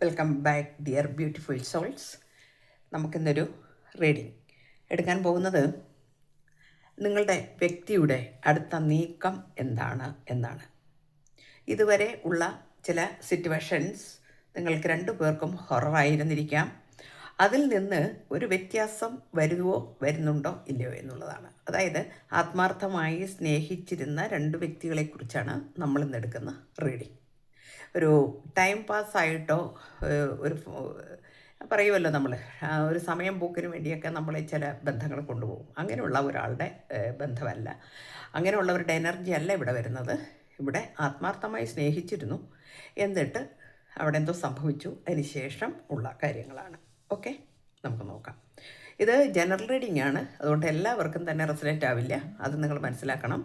Welcome back dear beautiful souls. നമുക്കിന്നൊരു reading എടുക്കാൻ പോകുന്നത് നിങ്ങളുടെ വ്യക്തിയുടെ അടുത്ത നീക്കം എന്താണ് എന്നാണ്. ഇതുവരെ ഉള്ള ചില സിറ്റുവേഷൻസ് നിങ്ങൾക്ക് രണ്ടു പേർക്കും ഹൊററായിരുന്നിരിക്കാം. അതിൽ നിന്ന് ഒരു വ്യത്യാസം വരുന്നുണ്ടോ ഇല്ലയോ എന്നുള്ളതാണ്. അതായത് ആത്മാർത്ഥമായി സ്നേഹിച്ചിരുന്ന രണ്ട് വ്യക്തികളെക്കുറിച്ചാണ് നമ്മളിന്ന് എടുക്കുന്ന റീഡിങ്. ഒരു ടൈം പാസ്സായിട്ടോ ഒരു പറയുമല്ലോ നമ്മൾ ഒരു സമയം പോക്കിന് വേണ്ടിയൊക്കെ നമ്മളെ ചില ബന്ധങ്ങൾ കൊണ്ടുപോകും. അങ്ങനെയുള്ള ഒരാളുടെ ബന്ധമല്ല, അങ്ങനെയുള്ളവരുടെ എനർജി അല്ല ഇവിടെ വരുന്നത്. ഇവിടെ ആത്മാർത്ഥമായി സ്നേഹിച്ചിരുന്നു, എന്നിട്ട് അവിടെ എന്തോ സംഭവിച്ചു, അതിന് ശേഷം ഉള്ള കാര്യങ്ങളാണ്. ഓക്കെ, നമുക്ക് നോക്കാം. ഇത് ജനറൽ റീഡിംഗ് ആണ്, അതുകൊണ്ട് എല്ലാവർക്കും തന്നെ റെസനേറ്റ് ആവില്ല, അത് നിങ്ങൾ മനസ്സിലാക്കണം.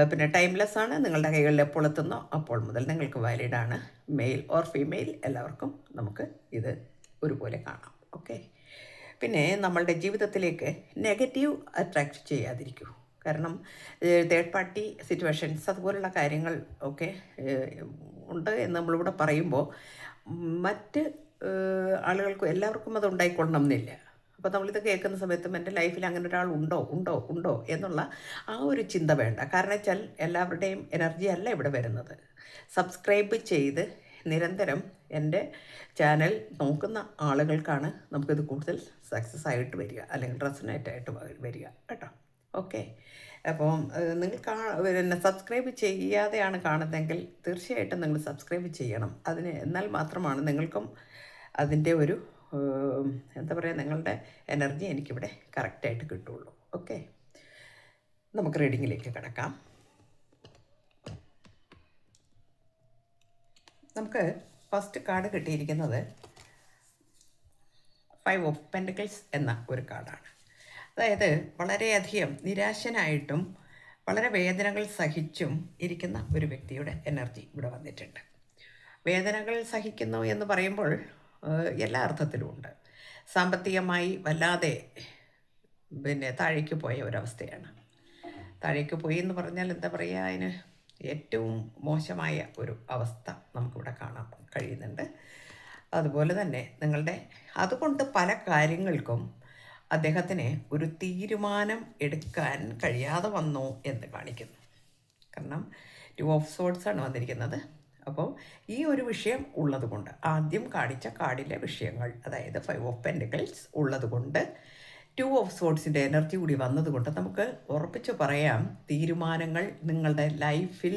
പിന്നെ ടൈംലെസ് ആണ്. നിങ്ങളുടെ കൈകളിൽ എപ്പോൾ എത്തുന്നോ അപ്പോൾ മുതൽ നിങ്ങൾക്ക് വാലിഡാണ്. മെയിൽ ഓർ ഫീമെയിൽ എല്ലാവർക്കും നമുക്ക് ഇത് ഒരുപോലെ കാണാം. ഓക്കെ, പിന്നെ നമ്മളുടെ ജീവിതത്തിലേക്ക് നെഗറ്റീവ് അട്രാക്റ്റ് ചെയ്യാതിരിക്കൂ. കാരണം തേർഡ് പാർട്ടി സിറ്റുവേഷൻസ് അതുപോലുള്ള കാര്യങ്ങൾ ഒക്കെ ഉണ്ട് എന്ന് നമ്മളിവിടെ പറയുമ്പോൾ മറ്റ് ആളുകൾക്കും എല്ലാവർക്കും അത് ഉണ്ടായിക്കൊള്ളണം എന്നില്ല. അപ്പോൾ നമ്മളിത് കേൾക്കുന്ന സമയത്തും എൻ്റെ ലൈഫിൽ അങ്ങനെ ഒരാൾ ഉണ്ടോ എന്നുള്ള ആ ഒരു ചിന്ത വേണ്ട. കാരണം വെച്ചാൽ എല്ലാവരുടെയും എനർജി അല്ല ഇവിടെ വരുന്നത്. സബ്സ്ക്രൈബ് ചെയ്ത് നിരന്തരം എൻ്റെ ചാനൽ നോക്കുന്ന ആളുകൾക്കാണ് നമുക്കിത് കൂടുതൽ സക്സസ് ആയിട്ട് വരിക, അല്ലെങ്കിൽ റെസനേറ്റ് ആയിട്ട് വരിക കേട്ടോ. ഓക്കെ, അപ്പം നിങ്ങൾ പിന്നെ സബ്സ്ക്രൈബ് ചെയ്യാതെയാണ് കാണുന്നതെങ്കിൽ തീർച്ചയായിട്ടും നിങ്ങൾ സബ്സ്ക്രൈബ് ചെയ്യണം. എന്നാൽ മാത്രമാണ് നിങ്ങൾക്കും അതിൻ്റെ ഒരു എന്താ പറയുക, നിങ്ങളുടെ എനർജി എനിക്കിവിടെ കറക്റ്റായിട്ട് കിട്ടുള്ളൂ. ഓക്കെ, നമുക്ക് റീഡിങ്ങിലേക്ക് കിടക്കാം. നമുക്ക് ഫസ്റ്റ് കാർഡ് കിട്ടിയിരിക്കുന്നത് 5 ഓഫ് പെൻറ്റിക്കിൾസ് എന്ന ഒരു കാർഡാണ്. അതായത് വളരെയധികം നിരാശനായിട്ടും വളരെ വേദനകൾ സഹിച്ചും ഇരിക്കുന്ന ഒരു വ്യക്തിയുടെ എനർജി ഇവിടെ വന്നിട്ടുണ്ട്. വേദനകൾ സഹിക്കുന്നു എന്ന് പറയുമ്പോൾ എല്ലാ അർത്ഥത്തിലും ഉണ്ട്. സാമ്പത്തികമായി വല്ലാതെ താഴേക്ക് പോയ ഒരവസ്ഥയാണ്. താഴേക്ക് പോയി എന്ന് പറഞ്ഞാൽ എന്താ പറയുക, അതിന് ഏറ്റവും മോശമായ ഒരു അവസ്ഥ നമുക്കിവിടെ കാണാൻ കഴിയുന്നുണ്ട്. അതുപോലെ തന്നെ അതുകൊണ്ട് പല കാര്യങ്ങൾക്കും അദ്ദേഹത്തിന് ഒരു തീരുമാനം എടുക്കാൻ കഴിയാതെ വന്നു എന്ന് കാണിക്കുന്നു. കാരണം 2 ഓഫ് സോർഡ്സ് ആണ് വന്നിരിക്കുന്നത്. അപ്പോൾ ഈ ഒരു വിഷയം ഉള്ളത് കൊണ്ട്, ആദ്യം കാണിച്ച കാർഡിലെ വിഷയങ്ങൾ, അതായത് 5 ഓഫ് പെൻറ്റിക്കിൾസ് ഉള്ളത് കൊണ്ട് 2 ഓഫ് സോർഡ്സിൻ്റെ എനർജി കൂടി വന്നതുകൊണ്ട് നമുക്ക് ഉറപ്പിച്ച് പറയാം, തീരുമാനങ്ങൾ നിങ്ങളുടെ ലൈഫിൽ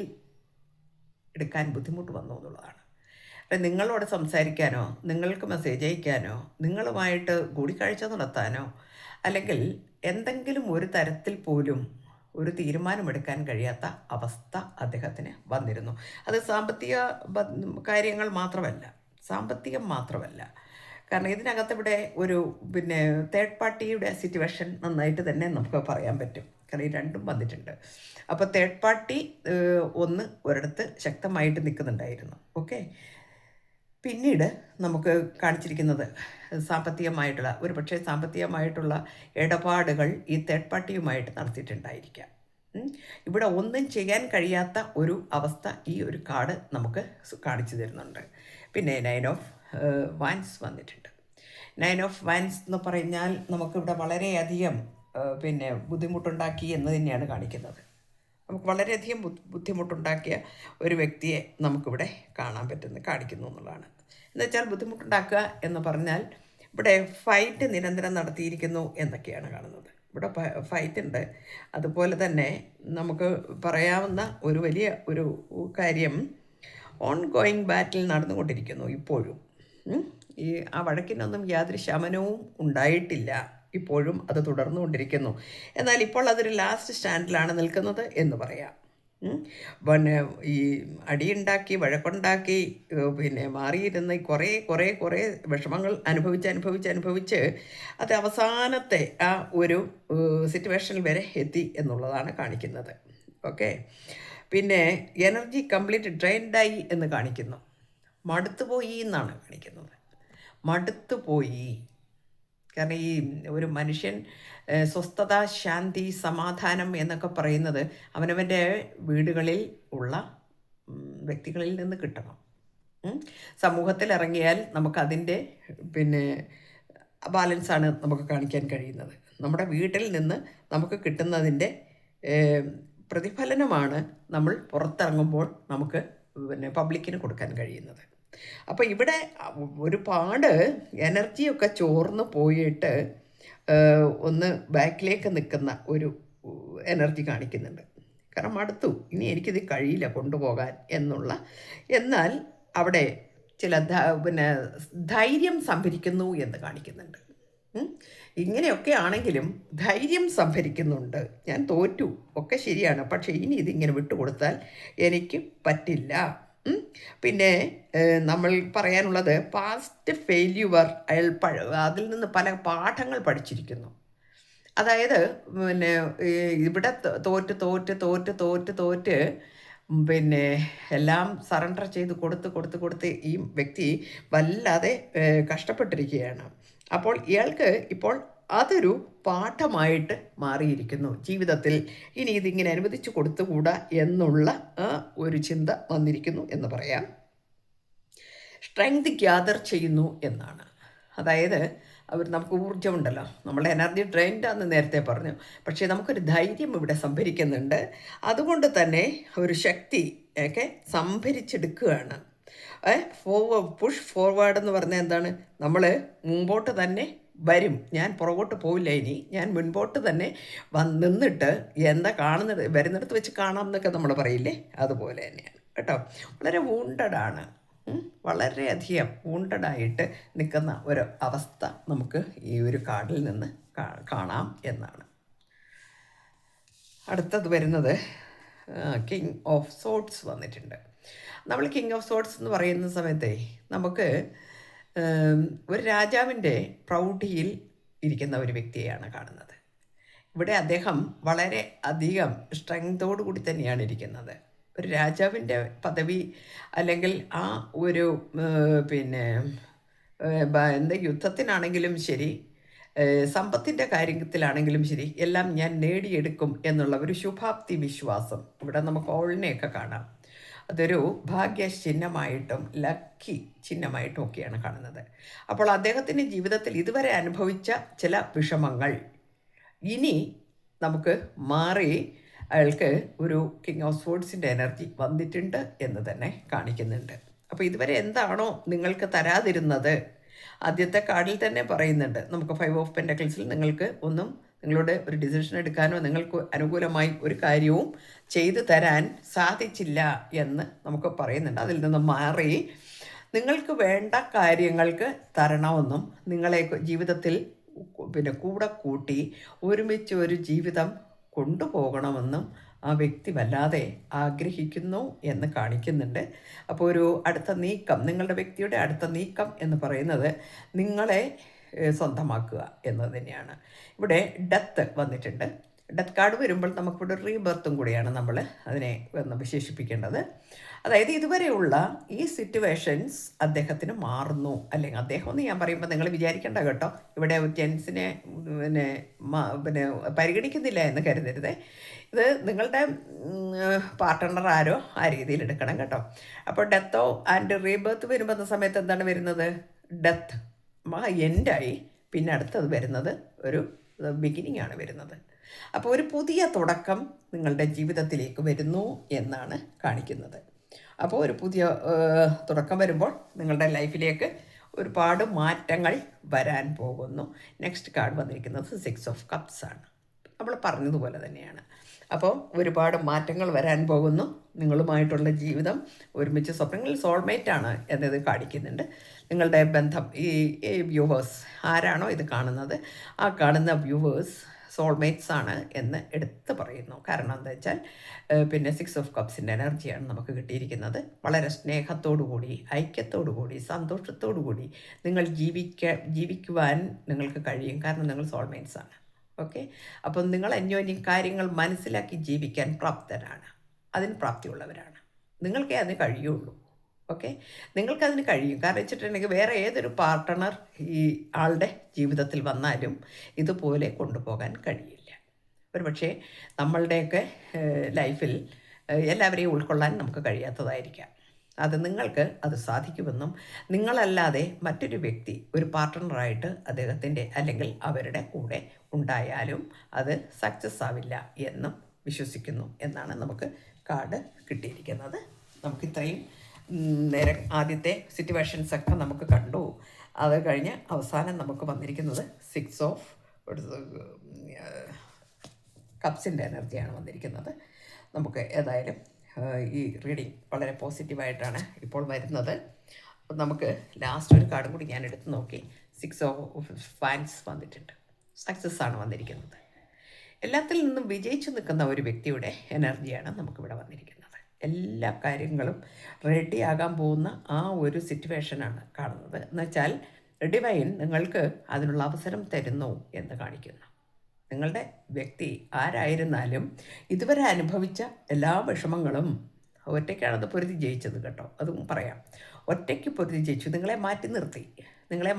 എടുക്കാൻ ബുദ്ധിമുട്ട് വന്നു എന്നുള്ളതാണ്. നിങ്ങളോട് സംസാരിക്കാനോ, നിങ്ങൾക്ക് മെസ്സേജ് അയക്കാനോ, നിങ്ങളുമായിട്ട് കൂടിക്കാഴ്ച നടത്താനോ, അല്ലെങ്കിൽ എന്തെങ്കിലും ഒരു തരത്തിൽ പോലും ഒരു തീരുമാനമെടുക്കാൻ കഴിയാത്ത അവസ്ഥ അദ്ദേഹത്തിന് വന്നിരുന്നു. അത് കാര്യങ്ങൾ സാമ്പത്തികം മാത്രമല്ല. കാരണം ഇതിനകത്ത് ഇവിടെ ഒരു തേർഡ് പാർട്ടിയുടെ സിറ്റുവേഷൻ നന്നായിട്ട് തന്നെ നമുക്ക് പറയാൻ പറ്റും. കാരണം ഈ രണ്ടും വന്നിട്ടുണ്ട്. അപ്പോൾ തേർഡ് പാർട്ടി ഒരിടത്ത് ശക്തമായിട്ട് നിൽക്കുന്നുണ്ടായിരുന്നു. ഓക്കെ, പിന്നീട് നമുക്ക് കാണിച്ചിരിക്കുന്നത് സാമ്പത്തികമായിട്ടുള്ള ഇടപാടുകൾ ഈ തേർഡ് പാർട്ടിയുമായിട്ട് നടത്തിയിട്ടുണ്ടായിരിക്കാം. ഇവിടെ ഒന്നും ചെയ്യാൻ കഴിയാത്ത ഒരു അവസ്ഥ ഈ ഒരു കാർഡ് നമുക്ക് കാണിച്ചു തരുന്നുണ്ട്. പിന്നെ 9 ഓഫ് വാൻസ് വന്നിട്ടുണ്ട്. 9 ഓഫ് വാൻസ് എന്ന് പറഞ്ഞാൽ നമുക്കിവിടെ വളരെയധികം ബുദ്ധിമുട്ടുണ്ടാക്കി എന്ന് തന്നെയാണ് കാണിക്കുന്നത്. നമുക്ക് വളരെയധികം ബുദ്ധിമുട്ടുണ്ടാക്കിയ ഒരു വ്യക്തിയെ നമുക്കിവിടെ കാണിക്കുന്നു എന്നുള്ളതാണ്. എന്നുവെച്ചാൽ ബുദ്ധിമുട്ടുണ്ടാക്കുക എന്ന് പറഞ്ഞാൽ ഇവിടെ ഫൈറ്റ് നിരന്തരം നടത്തിയിരിക്കുന്നു എന്നൊക്കെയാണ് കാണുന്നത്. ഇവിടെ ഫൈറ്റ് ഉണ്ട്. അതുപോലെ തന്നെ നമുക്ക് പറയാവുന്ന ഒരു വലിയ ഒരു കാര്യം, ഓൺ ഗോയിങ് ബാറ്റിൽ നടന്നുകൊണ്ടിരിക്കുന്നു ഇപ്പോഴും. ആ വഴക്കിനൊന്നും യാതൊരു ശമനവും ഉണ്ടായിട്ടില്ല, ഇപ്പോഴും അത് തുടർന്നുകൊണ്ടിരിക്കുന്നു. എന്നാൽ ഇപ്പോൾ അതൊരു ലാസ്റ്റ് സ്റ്റാൻഡിലാണ് നിൽക്കുന്നത് എന്ന് പറയാം. ഈ അടിയുണ്ടാക്കി വഴക്കുണ്ടാക്കി മാറിയിരുന്ന് കുറേ വിഷമങ്ങൾ അനുഭവിച്ച് അത് അവസാനത്തെ ആ ഒരു സിറ്റുവേഷനിൽ വരെ എത്തി എന്നുള്ളതാണ് കാണിക്കുന്നത്. ഓക്കെ, പിന്നെ എനർജി കംപ്ലീറ്റ് ഡ്രെയിൻഡായി എന്ന് കാണിക്കുന്നു. മടുത്തുപോയി എന്നാണ് കാണിക്കുന്നത്. മടുത്തുപോയി. കാരണം ഈ ഒരു മനുഷ്യൻ സ്വസ്ഥത, ശാന്തി, സമാധാനം എന്നൊക്കെ പറയുന്നത് അവനവൻ്റെ വീടുകളിൽ ഉള്ള വ്യക്തികളിൽ നിന്ന് കിട്ടണം. സമൂഹത്തിൽ ഇറങ്ങിയാൽ നമുക്കതിൻ്റെ പിന്നെ ബാലൻസാണ് നമുക്ക് കാണിക്കാൻ കഴിയുന്നത്. നമ്മുടെ വീട്ടിൽ നിന്ന് നമുക്ക് കിട്ടുന്നതിൻ്റെ പ്രതിഫലനമാണ് നമ്മൾ പുറത്തിറങ്ങുമ്പോൾ നമുക്ക് പിന്നെ പബ്ലിക്കിന് കൊടുക്കാൻ കഴിയുന്നത്. അപ്പോൾ ഇവിടെ ഒരുപാട് എനർജിയൊക്കെ ചോർന്ന് പോയിട്ട് ഒന്ന് ബാക്കിലേക്ക് നിൽക്കുന്ന ഒരു എനർജി കാണിക്കുന്നുണ്ട്. കാരണം അടുത്തു ഇനി എനിക്കിത് കഴിയില്ല കൊണ്ടുപോകാൻ എന്നാൽ അവിടെ ചില പിന്നെ ധൈര്യം സംഭരിക്കുന്നു എന്ന് കാണിക്കുന്നുണ്ട്. ഇങ്ങനെയൊക്കെ ആണെങ്കിലും ധൈര്യം സംഭരിക്കുന്നുണ്ട്. ഞാൻ തോറ്റു ഒക്കെ ശരിയാണ്, പക്ഷേ ഇനി ഇതിങ്ങനെ വിട്ടുകൊടുത്താൽ എനിക്ക് പറ്റില്ല. പിന്നെ നമ്മൾ പറയാനുള്ളത് പാസ്റ്റ് ഫെയില്യുവർ അയാൾ അതിൽ നിന്ന് പല പാഠങ്ങൾ പഠിച്ചിരിക്കുന്നു. അതായത് പിന്നെ ഇവിടെ തോറ്റ് തോറ്റ് തോറ്റ് തോറ്റ് തോറ്റ് പിന്നെ എല്ലാം സറണ്ടർ ചെയ്ത് കൊടുത്ത് ഈ വ്യക്തി വല്ലാതെ കഷ്ടപ്പെട്ടിരിക്കുകയാണ്. അപ്പോൾ ഇയാൾക്ക് ഇപ്പോൾ അതൊരു പാഠമായിട്ട് മാറിയിരിക്കുന്നു. ജീവിതത്തിൽ ഇനി ഇതിങ്ങനെ അനുവദിച്ചു കൊടുത്തുകൂടാ എന്നുള്ള ഒരു ചിന്ത വന്നിരിക്കുന്നു എന്ന് പറയാം. സ്ട്രെങ്ത് ഗ്യാദർ ചെയ്യുന്നു എന്നാണ്. അതായത് നമുക്ക് ഊർജ്ജമുണ്ടല്ലോ, നമ്മളുടെ എനർജി ഡ്രെയിൻഡാന്ന് നേരത്തെ പറഞ്ഞു, പക്ഷേ നമുക്കൊരു ധൈര്യം ഇവിടെ സംഭരിക്കുന്നുണ്ട്. അതുകൊണ്ട് തന്നെ ഒരു ശക്തി ഒക്കെ സംഭരിച്ചെടുക്കുകയാണ്. പുഷ് ഫോർവേഡ് എന്ന് പറഞ്ഞാൽ എന്താണ്? നമ്മൾ മുമ്പോട്ട് തന്നെ വരും. ഞാൻ പുറകോട്ട് പോവില്ല, ഇനി ഞാൻ മുൻപോട്ട് തന്നെ നിന്നിട്ട് എന്താ കാണുന്നത് വരുന്നിടത്ത് വെച്ച് കാണാം എന്നൊക്കെ നമ്മൾ പറയില്ലേ, അതുപോലെ തന്നെയാണ് കേട്ടോ. വളരെ വൂണ്ടഡാണ്, വളരെയധികം വൂണ്ടഡായിട്ട് നിൽക്കുന്ന ഒരു അവസ്ഥ നമുക്ക് ഈ ഒരു കാർഡിൽ നിന്ന് കാണാം എന്നാണ്. അടുത്തത് വരുന്നത് കിങ് ഓഫ് സോർഡ്സ് വന്നിട്ടുണ്ട്. നമ്മൾ കിങ് ഓഫ് സോർഡ്സ് എന്ന് പറയുന്ന സമയത്തെ നമുക്ക് ഒരു രാജാവിൻ്റെ പ്രൗഢിയിൽ ഇരിക്കുന്ന ഒരു വ്യക്തിയെയാണ് കാണുന്നത്. ഇവിടെ അദ്ദേഹം വളരെ അധികം സ്ട്രെങ്തോടു കൂടി തന്നെയാണ് ഇരിക്കുന്നത്. ഒരു രാജാവിൻ്റെ പദവി അല്ലെങ്കിൽ ആ ഒരു പിന്നെ യുദ്ധത്തിനാണെങ്കിലും ശരി, സമ്പത്തിൻ്റെ കാര്യത്തിലാണെങ്കിലും ശരി, എല്ലാം ഞാൻ നേടിയെടുക്കും എന്നുള്ള ഒരു ശുഭാപ്തി വിശ്വാസം ഇവിടെ നമുക്ക് ഓളിനെയൊക്കെ കാണാം. അതൊരു ഭാഗ്യ ചിഹ്നമായിട്ടും ലക്കി ചിഹ്നമായിട്ടും ഒക്കെയാണ് കാണുന്നത്. അപ്പോൾ അദ്ദേഹത്തിൻ്റെ ജീവിതത്തിൽ ഇതുവരെ അനുഭവിച്ച ചില വിഷമങ്ങൾ ഇനി നമുക്ക് മാറി അയാൾക്ക് ഒരു കിങ് ഓഫ് സോർഡ്സിൻ്റെ എനർജി വന്നിട്ടുണ്ട് എന്ന് തന്നെ കാണിക്കുന്നുണ്ട്. അപ്പോൾ ഇതുവരെ എന്താണോ നിങ്ങൾക്ക് തരാതിരുന്നത്, ആദ്യത്തെ കാർഡിൽ തന്നെ പറയുന്നുണ്ട് നമുക്ക് 5 ഓഫ് പെൻറ്റക്കിൾസിൽ നിങ്ങൾക്ക് നിങ്ങളുടെ ഒരു ഡിസിഷൻ എടുക്കാനോ നിങ്ങൾക്ക് അനുകൂലമായി ഒരു കാര്യവും ചെയ്തു തരാൻ സാധിച്ചില്ല എന്ന് നമുക്ക് പറയുന്നുണ്ട്. അതിൽ നിന്ന് മാറി നിങ്ങൾക്ക് വേണ്ട കാര്യങ്ങൾക്ക് തരണമെന്നും നിങ്ങളെ ജീവിതത്തിൽ കൂടെ കൂട്ടി ഒരുമിച്ച് ഒരു ജീവിതം കൊണ്ടുപോകണമെന്നും ആ വ്യക്തി വല്ലാതെ ആഗ്രഹിക്കുന്നു എന്ന് കാണിക്കുന്നുണ്ട്. അപ്പോൾ ഒരു അടുത്ത നീക്കം, നിങ്ങളുടെ വ്യക്തിയുടെ അടുത്ത നീക്കം എന്ന് പറയുന്നത് നിങ്ങളെ സ്വന്തമാക്കുക എന്നത് തന്നെയാണ്. ഇവിടെ ഡെത്ത് വന്നിട്ടുണ്ട്. ഡെത്ത് കാർഡ് വരുമ്പോൾ നമുക്കിവിടെ റീബർത്തും കൂടിയാണ് നമ്മൾ അതിനെ ഒന്ന് വിശേഷിപ്പിക്കേണ്ടത്. അതായത് ഇതുവരെയുള്ള ഈ സിറ്റുവേഷൻസ് അദ്ദേഹത്തിന് മാറുന്നു. അല്ലെങ്കിൽ അദ്ദേഹം എന്ന് ഞാൻ പറയുമ്പോൾ നിങ്ങൾ വിചാരിക്കേണ്ട കേട്ടോ, ഇവിടെ ജെൻസിനെ പിന്നെ പരിഗണിക്കുന്നില്ല എന്ന് കരുതരുത്. ഇത് നിങ്ങളുടെ പാർട്ട്ണർ ആരോ ആ രീതിയിൽ എടുക്കണം കേട്ടോ. അപ്പോൾ ഡെത്തോ ആൻഡ് റീബർത്ത് വരുമ്പോൾ എന്ന സമയത്ത് എന്താണ് വരുന്നത്? ഡെത്ത് എൻഡായി, പിന്നെ അടുത്തത് വരുന്നത് ഒരു ബിഗിനിങ് ആണ് വരുന്നത്. അപ്പോൾ ഒരു പുതിയ തുടക്കം നിങ്ങളുടെ ജീവിതത്തിലേക്ക് വരുന്നു എന്നാണ് കാണിക്കുന്നത്. അപ്പോൾ ഒരു പുതിയ തുടക്കം വരുമ്പോൾ നിങ്ങളുടെ ലൈഫിലേക്ക് ഒരുപാട് മാറ്റങ്ങൾ വരാൻ പോകുന്നു. നെക്സ്റ്റ് കാർഡ് വന്നിരിക്കുന്നത് 6 ഓഫ് കപ്സ് ആണ്. നമ്മൾ പറഞ്ഞതുപോലെ തന്നെയാണ്. അപ്പോൾ ഒരുപാട് മാറ്റങ്ങൾ വരാൻ പോകുന്നു. നിങ്ങളുമായിട്ടുള്ള ജീവിതം ഒരുമിച്ച് സ്വപ്നങ്ങളിൽ സോൾമേറ്റാണ് എന്നത് കാണിക്കുന്നുണ്ട്. നിങ്ങളുടെ ബന്ധം ഈ വ്യൂവേഴ്സ് ആരാണോ ഇത് കാണുന്നത്, ആ കാണുന്ന വ്യൂവേഴ്സ് സോൾമേറ്റ്സ് ആണ് എന്ന് എടുത്ത് പറയുന്നു. കാരണം എന്താ വെച്ചാൽ പിന്നെ 6 ഓഫ് കപ്സിൻ്റെ എനർജിയാണ് നമുക്ക് കിട്ടിയിരിക്കുന്നത്. വളരെ സ്നേഹത്തോടു കൂടി, ഐക്യത്തോടു കൂടി, സന്തോഷത്തോടു കൂടി നിങ്ങൾ ജീവിക്കുവാൻ നിങ്ങൾക്ക് കഴിയും. കാരണം നിങ്ങൾ സോൾമേറ്റ്സ് ആണ്. ഓക്കെ, അപ്പം നിങ്ങൾ അന്യോന്യം കാര്യങ്ങൾ മനസ്സിലാക്കി ജീവിക്കാൻ പ്രാപ്തരാണ്, അതിന് പ്രാപ്തിയുള്ളവരാണ്. നിങ്ങൾക്കേ അതിന് കഴിയുള്ളൂ. ഓക്കെ, നിങ്ങൾക്കതിന് കഴിയും. കാരണം വെച്ചിട്ടുണ്ടെങ്കിൽ വേറെ ഏതൊരു പാർട്ട്ണർ ഈ ആളുടെ ജീവിതത്തിൽ വന്നാലും ഇതുപോലെ കൊണ്ടുപോകാൻ കഴിയില്ല. ഒരുപക്ഷെ നമ്മളുടെയൊക്കെ ലൈഫിൽ എല്ലാവരെയും ഉൾക്കൊള്ളാൻ നമുക്ക് കഴിയാത്തതായിരിക്കാം. അത് നിങ്ങൾക്ക് അത് സാധിക്കുമെന്നും നിങ്ങളല്ലാതെ മറ്റൊരു വ്യക്തി ഒരു പാർട്ട്ണറായിട്ട് അദ്ദേഹത്തിൻ്റെ അല്ലെങ്കിൽ അവരുടെ കൂടെ ഉണ്ടായാലും അത് സക്സസ് ആവില്ല എന്നും വിശ്വസിക്കുന്നു എന്നാണ് നമുക്ക് കാർഡ് കിട്ടിയിരിക്കുന്നത്. നമുക്കിത്രയും നേരം ആദ്യത്തെ സിറ്റുവേഷൻസൊക്കെ നമുക്ക് കണ്ടു. അത് കഴിഞ്ഞ് അവസാനം നമുക്ക് വന്നിരിക്കുന്നത് 6 ഓഫ് കപ്സിൻ്റെ എനർജിയാണ് വന്നിരിക്കുന്നത്. നമുക്ക് ഏതായാലും ഈ റീഡിങ് വളരെ പോസിറ്റീവായിട്ടാണ് ഇപ്പോൾ വരുന്നത്. അപ്പം നമുക്ക് ലാസ്റ്റ് ഒരു കാർഡും കൂടി ഞാൻ എടുത്ത് നോക്കി. 6 ഓഫ് ഫാൻസ് വന്നിട്ടുണ്ട്. സക്സസ് ആണ് വന്നിരിക്കുന്നത്. എല്ലാത്തിൽ നിന്നും വിജയിച്ചു നിൽക്കുന്ന ഒരു വ്യക്തിയുടെ എനർജിയാണ് നമുക്കിവിടെ വന്നിരിക്കുന്നത്. എല്ലാ കാര്യങ്ങളും റെഡിയാകാൻ പോകുന്ന ആ ഒരു സിറ്റുവേഷനാണ് കാണുന്നത്. എന്നുവെച്ചാൽ ഡിവൈൻ നിങ്ങൾക്ക് അതിനുള്ള അവസരം തരുന്നു എന്ന് കാണിക്കുന്നു. നിങ്ങളുടെ വ്യക്തി ആരായിരുന്നാലും ഇതുവരെ അനുഭവിച്ച എല്ലാ വിഷമങ്ങളും ഒറ്റയ്ക്കാണത് പൊരുതി ജയിച്ചത് കേട്ടോ, അതും പറയാം. ഒറ്റയ്ക്ക് പൊരുതി ജയിച്ചു. നിങ്ങളെ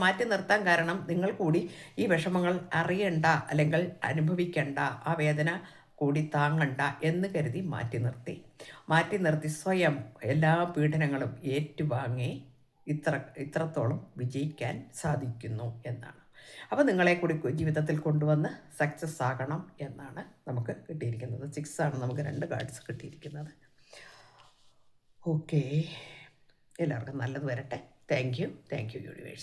മാറ്റി നിർത്താൻ കാരണം നിങ്ങൾ കൂടി ഈ വിഷമങ്ങൾ അറിയണ്ട അല്ലെങ്കിൽ അനുഭവിക്കണ്ട, ആ വേദന കൂടി താങ്ങണ്ട എന്ന് കരുതി മാറ്റി നിർത്തി സ്വയം എല്ലാ പീഡനങ്ങളും ഏറ്റുവാങ്ങി ഇത്രത്തോളം വിജയിക്കാൻ സാധിക്കുന്നു എന്നാണ്. അപ്പോൾ നിങ്ങളെ കൂടി ജീവിതത്തിൽ കൊണ്ടുവന്ന് സക്സസ് ആകണം എന്നാണ് നമുക്ക് കിട്ടിയിരിക്കുന്നത്. 6 ആണ് നമുക്ക് 2 കാർഡ്സ് കിട്ടിയിരിക്കുന്നത്. ഓക്കെ, എല്ലാവർക്കും നല്ലത് വരട്ടെ. Thank you universe.